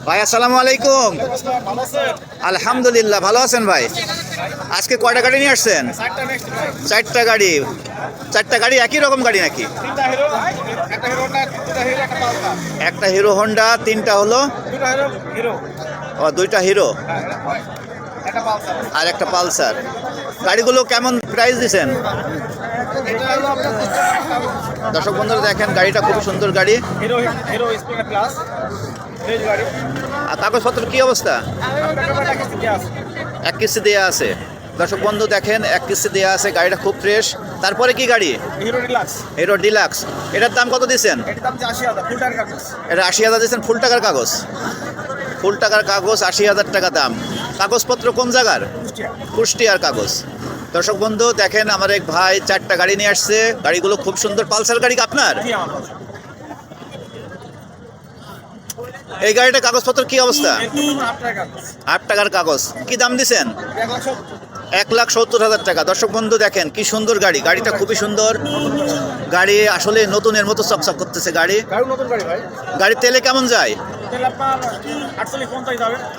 ভাই আসসালামু আলাইকুম। আলহামদুলিল্লাহ, ভালো আছেন ভাই? আজকে কয়টা গাড়ি নিয়ে আসছেন? চারটা গাড়ি। চারটা গাড়ি একই রকম গাড়ি নাকি? একটা হিরো হন্ডা, তিনটা হলো ও দুইটা হিরো আর একটা পালসার। গাড়িগুলো কেমন প্রাইস দিচ্ছেন? দর্শক বন্ধুরা দেখেন, গাড়িটা খুব সুন্দর গাড়ি। আর কাগজপত্র কি অবস্থা? এক কিস্তি দেওয়া আছে। দর্শক বন্ধু দেখেন, এক কিস্তি দেওয়া আছে, গাড়িটা খুব ফ্রেশ। তারপরে কি গাড়ি? Hero deluxe. এটার দাম কত দিচ্ছেন? এটা 80,000 দিচ্ছেন, ফুল টাকার কাগজ। ফুল টাকার কাগজ, 80,000 টাকা দাম। কাগজপত্র কোন জায়গার? কুষ্টিয়ার কাগজ। দর্শক বন্ধু দেখেন, আমার এক ভাই চারটা গাড়ি নিয়ে আসছে। গাড়িগুলো খুব সুন্দর। পালসার গাড়ি আপনার? এই গাড়িটা কাগজপত্র কি অবস্থা? 8 টাকার কাগজ। কি দাম দিচ্ছেন? 1,70,000 টাকা। দর্শক বন্ধু দেখেন কি সুন্দর গাড়ি। গাড়িটা খুবই সুন্দর গাড়ি, আসলে নতুনের মতো চকচক করতেছে গাড়ি। গাড়ি তেলে কেমন যায়?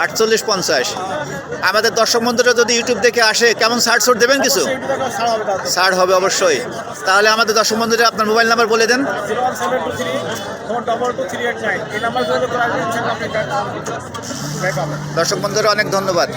48-50। আমাদের দর্শক বন্ধুরা যদি ইউটিউব দেখে আসে, কেমন ছাড় দেবেন? কিছু ছাড় হবে অবশ্যই। তাহলে আমাদের দর্শক বন্ধুরা আপনার মোবাইল নাম্বার বলে দেন। দর্শক বন্ধুরা অনেক ধন্যবাদ।